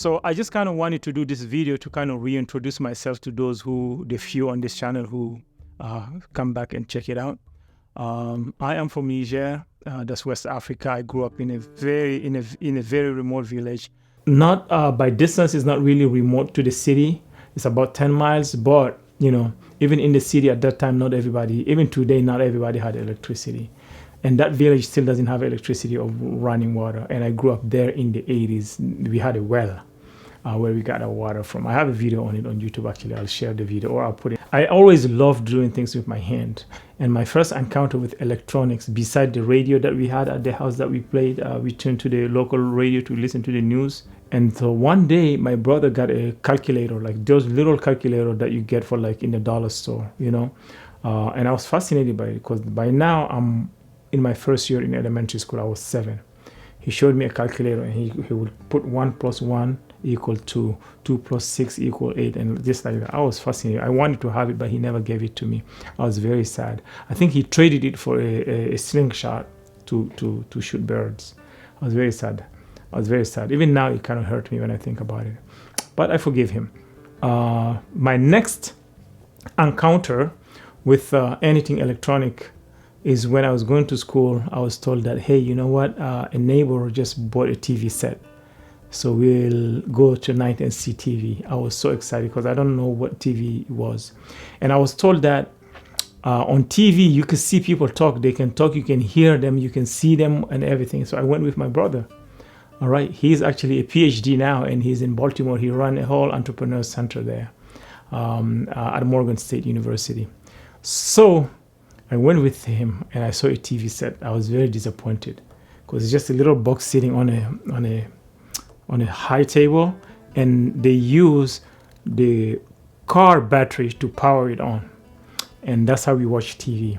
So I just kind of wanted to do this video to kind of reintroduce myself to those the few on this channel who come back and check it out. I am from Niger, that's West Africa. I grew up in a very remote village. Not by distance, it's not really remote to the city. It's about 10 miles, but you know, even in the city at that time, not everybody, even today, not everybody had electricity. And that village still doesn't have electricity or running water. And I grew up there in the 80s. We had a well where we got our water from. I have a video on it on YouTube, actually. I'll share the video or I'll put it. I always loved doing things with my hand. And my first encounter with electronics, beside the radio that we had at the house that we played, we turned to the local radio to listen to the news. And so one day my brother got a calculator, like those little calculator that you get for like in the dollar store, you know. And I was fascinated by it because by now I'm in my first year in elementary school. I was 7. He showed me a calculator and he would put 1 + 1 equal 2, 2 + 6 = 8, and just like that. I was fascinated. I wanted to have it, but he never gave it to me. I was very sad. I think he traded it for a slingshot to shoot birds. I was very sad. I was very sad. Even now, it kind of hurt me when I think about it. But I forgive him. My next encounter with anything electronic is when I was going to school. I was told that, hey, you know what? A neighbor just bought a TV set. So we'll go tonight and see TV. I was so excited because I don't know what TV was. And I was told that on TV, you could see people talk. They can talk, you can hear them, you can see them and everything. So I went with my brother. All right. He's actually a PhD now and he's in Baltimore. He ran a whole entrepreneur center there at Morgan State University. So I went with him and I saw a TV set. I was very disappointed because it's just a little box sitting on a high table, and they use the car battery to power it on, and that's how we watch TV.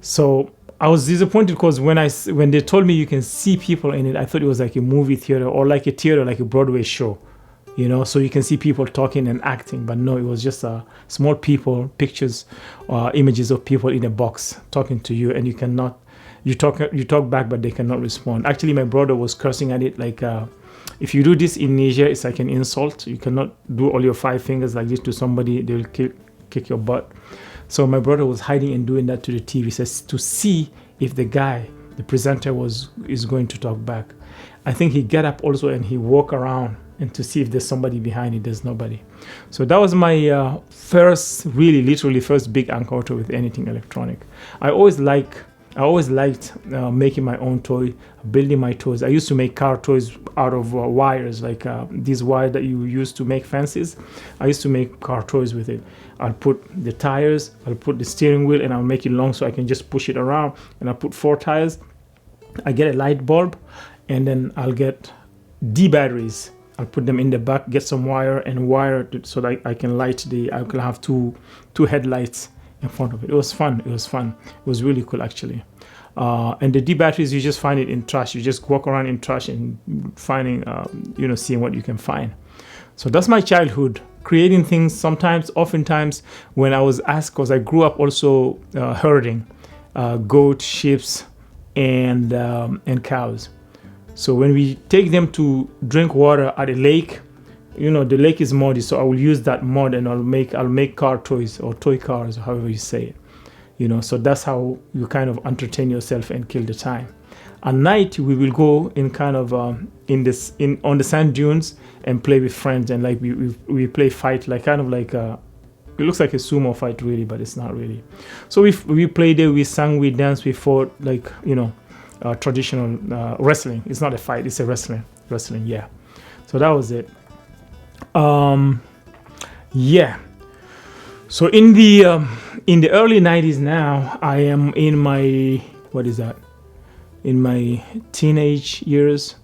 So I was disappointed because when they told me you can see people in it, I thought it was like a movie theater or like a theater, like a Broadway show, you know, so you can see people talking and acting. But no, it was just small people, pictures, images of people in a box talking to you, and you talk back, but they cannot respond. Actually, my brother was cursing at it like, if you do this in Niger, it's like an insult. You cannot do all your 5 fingers like this to somebody. They will kick your butt. So my brother was hiding and doing that to the TV, says to see if the presenter is going to talk back. I think he get up also and he walk around and to see if there's somebody behind it. There's nobody. So that was my first, really literally first big encounter with anything electronic. I always liked making my own toy, building my toys. I used to make car toys out of wires, like these wires that you use to make fences. I used to make car toys with it. I'll put the tires, I'll put the steering wheel, and I'll make it long so I can just push it around. And I'll put 4 tires. I get a light bulb, and then I'll get D batteries. I'll put them in the back, get some wire, and wire it so that I can I can have two headlights in front of it. It was fun. It was really cool, actually. And the D batteries, you just find it in trash. You just walk around in trash and finding, seeing what you can find. So that's my childhood, creating things. Oftentimes, when I was asked, because I grew up also herding goats, sheep, and cows. So when we take them to drink water at a lake, the lake is muddy, so I will use that mud and I'll make car toys or toy cars, or however you say it. So that's how you kind of entertain yourself and kill the time. At night, we will go in kind of on the sand dunes and play with friends, and like we play fight, like kind of like it looks like a sumo fight really, but it's not really. So we played there, we sang, we danced, we fought, like traditional wrestling. It's not a fight, it's a wrestling. Yeah. So that was it. Yeah. So in the early 90s now, I am in my, in my teenage years.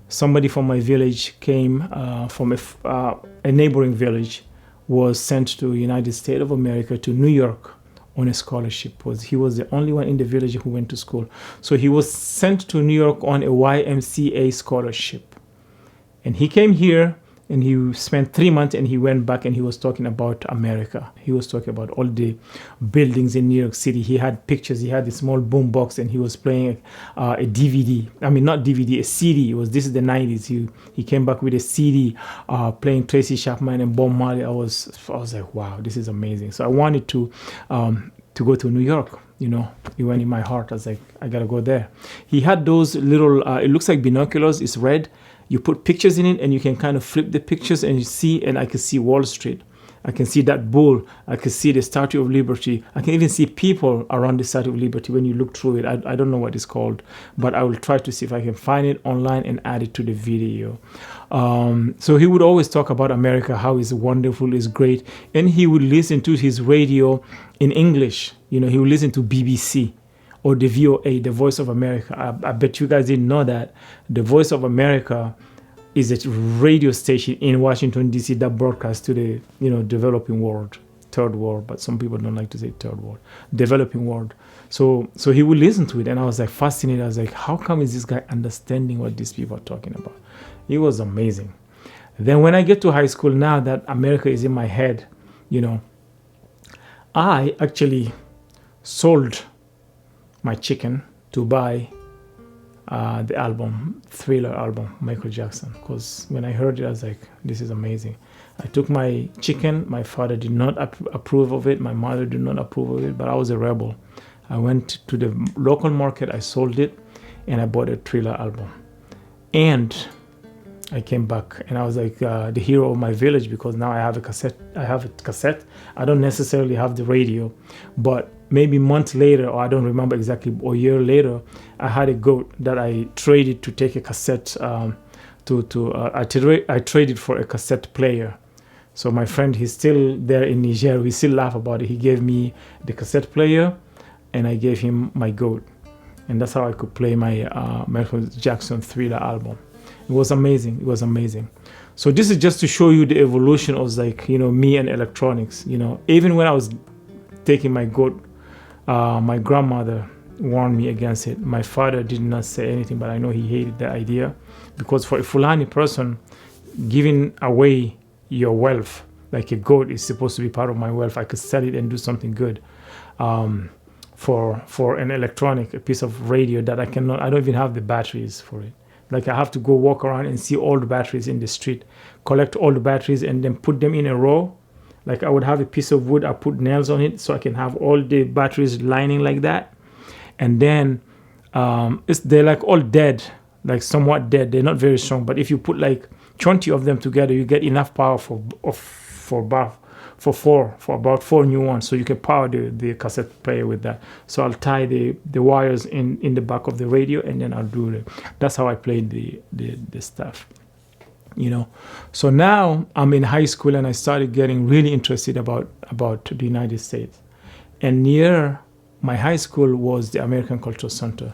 Somebody from my village came from a neighboring village, was sent to United States of America, to New York on a scholarship. He was the only one in the village who went to school. So he was sent to New York on a YMCA scholarship. And he came here and he spent 3 months, and he went back and he was talking about America. He was talking about all the buildings in New York City. He had pictures. He had a small boom box, and he was playing a DVD. I mean, not DVD, a CD. This is the 90s. He came back with a CD playing Tracy Chapman and Bob Marley. I was like, wow, this is amazing. So I wanted to go to New York. You know, it went in my heart. I was like, I gotta go there. He had those little, it looks like binoculars. It's red. You put pictures in it, and you can kind of flip the pictures, and you see, and I can see Wall Street. I can see that bull. I can see the Statue of Liberty. I can even see people around the Statue of Liberty when you look through it. I don't know what it's called, but I will try to see if I can find it online and add it to the video. So he would always talk about America, how it's wonderful, it's great. And he would listen to his radio in English. You know, he would listen to BBC or the VOA, the Voice of America. I bet you guys didn't know that. The Voice of America is a radio station in Washington, D.C. that broadcasts to the, developing world, third world, but some people don't like to say third world, developing world. So he would listen to it, and I was like fascinated. I was like, how come is this guy understanding what these people are talking about? It was amazing. Then when I get to high school, now that America is in my head, I actually sold my chicken to buy the album, Thriller album, Michael Jackson. Because when I heard it, I was like, this is amazing. I took my chicken. My father did not approve of it. My mother did not approve of it, but I was a rebel. I went to the local market, I sold it, and I bought a Thriller album. And I came back, and I was like the hero of my village, because now I have a cassette. I don't necessarily have the radio, but maybe months later, or I don't remember exactly, or a year later, I had a goat that I traded to take a cassette. I traded for a cassette player. So my friend, he's still there in Niger. We still laugh about it. He gave me the cassette player, and I gave him my goat, and that's how I could play my Michael Jackson Thriller album. It was amazing. It was amazing. So this is just to show you the evolution of me and electronics. Even when I was taking my goat, my grandmother warned me against it. My father did not say anything, but I know he hated the idea, because for a Fulani person, giving away your wealth, like a goat, is supposed to be part of my wealth. I could sell it and do something good. For an electronic, a piece of radio that I don't even have the batteries for it. Like, I have to go walk around and see all the batteries in the street, collect all the batteries, and then put them in a row. Like, I would have a piece of wood, I put nails on it so I can have all the batteries lining like that. And then they're like all dead, like somewhat dead. They're not very strong, but if you put like 20 of them together, you get enough power for about 4 new ones, so you can power the cassette player with that. So I'll tie the wires in the back of the radio, and then I'll do it. That's how I played the stuff. So now I'm in high school, and I started getting really interested about the United States. And near my high school was the American Cultural Center.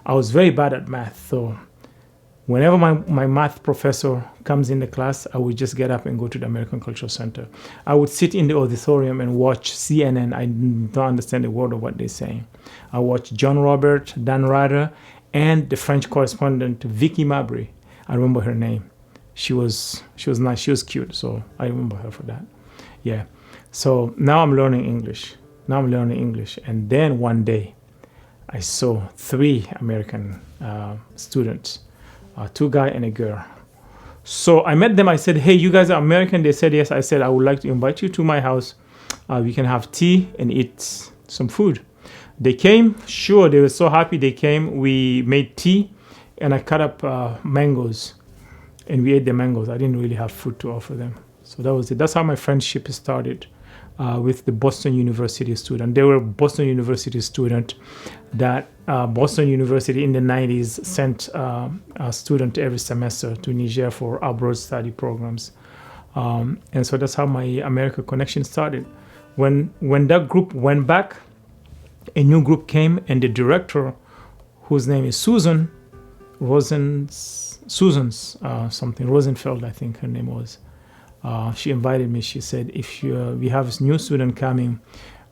I was very bad at math, so whenever my math professor comes in the class, I would just get up and go to the American Cultural Center. I would sit in the auditorium and watch CNN. I don't understand a word of what they're saying. I watched John Robert, Dan Rather, and the French correspondent, Vicky Mabry. I remember her name. She was nice. She was cute, so I remember her for that. Yeah. So now I'm learning English. And then one day, I saw 3 American students. 2 guys and a girl. So I met them. I said, hey, you guys are American? They said, yes. I said, I would like to invite you to my house. We can have tea and eat some food. They came. Sure, they were so happy they came. We made tea, and I cut up mangoes, and we ate the mangoes. I didn't really have food to offer them. So that was it. That's how my friendship started with the Boston University student. They were a Boston University student that Boston University in the 90s sent a student every semester to Niger for abroad study programs. And so that's how my America connection started. When that group went back, a new group came, and the director, whose name is Susan Rosenfeld, I think her name was. She invited me. She said, if we have a new student coming,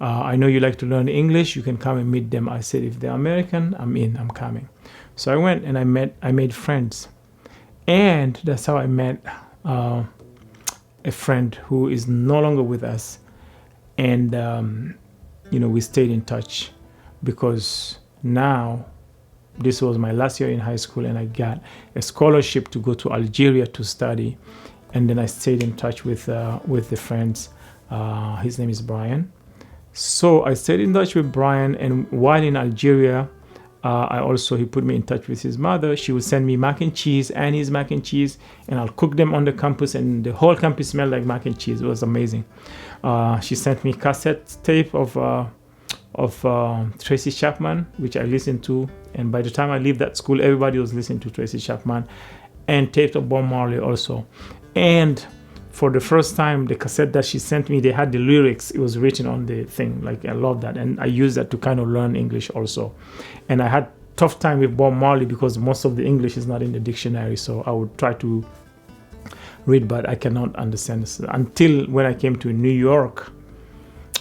I know you like to learn English, you can come and meet them. I said, if they're American, I'm coming. So I went, and I made friends. And that's how I met a friend who is no longer with us, and we stayed in touch because now this was my last year in high school, and I got a scholarship to go to Algeria to study, and then I stayed in touch with the friends. His name is Brian. So I stayed in touch with Brian, and while in Algeria, he put me in touch with his mother. She would send me mac and cheese, Annie's mac and cheese, and I'll cook them on the campus, and the whole campus smelled like mac and cheese. It was amazing. She sent me cassette tape of Tracy Chapman, which I listened to, and by the time I leave that school, everybody was listening to Tracy Chapman, and tape of Bob Marley also. And for the first time, the cassette that she sent me, they had the lyrics. It was written on the thing. Like, I love that. And I used that to kind of learn English also. And I had tough time with Bob Marley because most of the English is not in the dictionary. So I would try to read, but I cannot understand this. Until when I came to New York.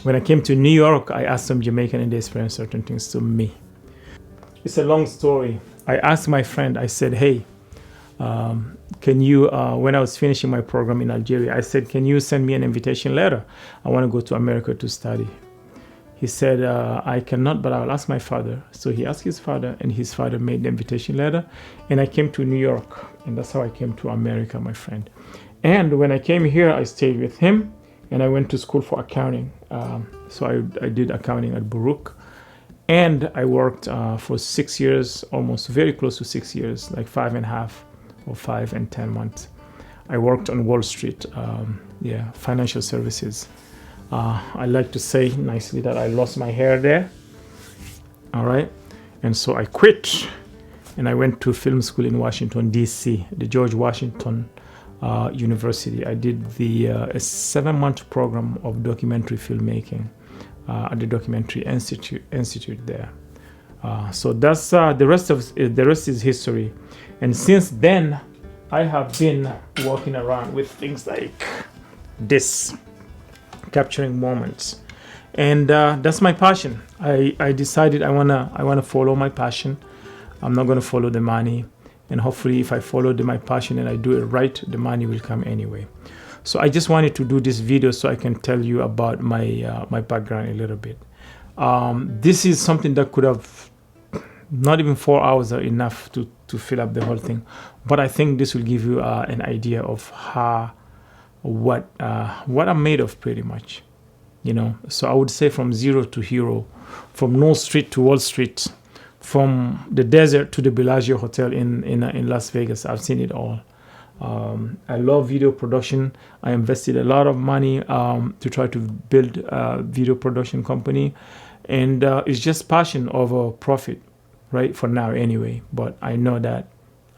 When I came to New York, I asked some Jamaican, and they explained certain things to me. It's a long story. I asked my friend, I said, hey, can you, when I was finishing my program in Algeria, I said, can you send me an invitation letter? I want to go to America to study. He said, I cannot, but I'll ask my father. So he asked his father, and his father made the invitation letter. And I came to New York, and that's how I came to America, my friend. And when I came here, I stayed with him, and I went to school for accounting. So I did accounting at Baruch. And I worked for 6 years, almost very close to 6 years, like 5.5 or 5 and 10 months. I worked on Wall Street, financial services. I like to say nicely that I lost my hair there. All right. And so I quit, and I went to film school in Washington, D.C., the George Washington University. I did a 7-month program of documentary filmmaking at the Documentary Institute there. So that's the rest is history. And since then, I have been walking around with things like this, capturing moments, and that's my passion. I decided I wanna follow my passion. I'm not gonna follow the money, and hopefully, if I follow my passion and I do it right, the money will come anyway. So I just wanted to do this video so I can tell you about my background a little bit. This is something that could have not even 4 hours are enough to fill up the whole thing, but I think this will give you an idea of what I'm made of, pretty much. So I would say from zero to hero, from North Street to Wall Street, from the desert to the Bellagio Hotel in Las Vegas. I've seen it all. I love video production. I invested a lot of money to try to build a video production company, and it's just passion over profit, right? For now anyway, but I know that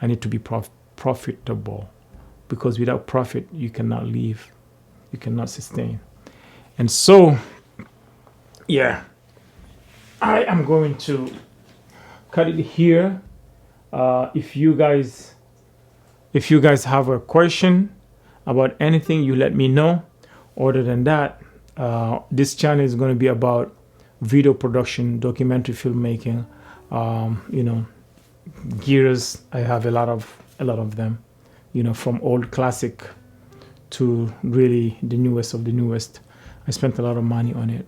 I need to be profitable, because without profit you cannot live, you cannot sustain. And so yeah, I am going to cut it here. If you guys have a question about anything, you let me know. Other than that, this channel is going to be about video production, documentary filmmaking, gears. I have a lot of them, from old classic to really the newest of the newest. I spent a lot of money on it,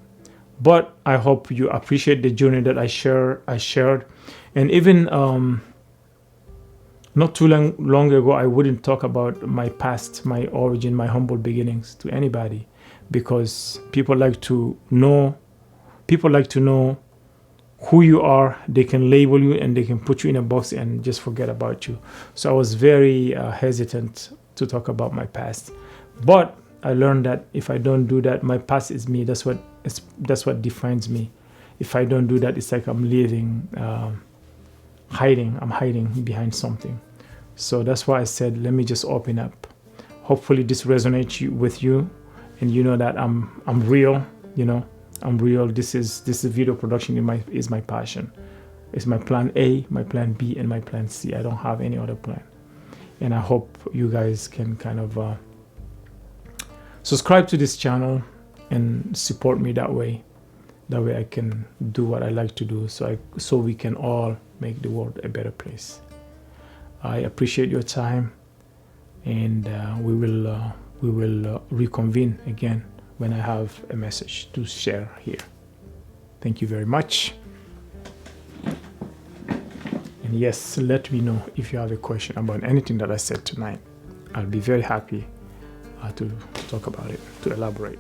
but I hope you appreciate the journey that I shared. And even not too long ago, I wouldn't talk about my past, my origin, my humble beginnings to anybody, because people like to know who you are. They can label you and they can put you in a box and just forget about you. So I was very hesitant to talk about my past, but I learned that if I don't do that, my past is me. That's what defines me. If I don't do that, it's like I'm living, hiding. I'm hiding behind something. So that's why I said, let me just open up. Hopefully this resonates with you, and you know that I'm real. I'm real. This is video production is my passion. It's my plan A, my plan B, and my plan C. I don't have any other plan. And I hope you guys can kind of subscribe to this channel and support me that way. That way I can do what I like to do, so we can all make the world a better place. I appreciate your time, and we will we will reconvene again when I have a message to share here. Thank you very much. And yes, let me know if you have a question about anything that I said tonight. I'll be very happy to talk about it, to elaborate.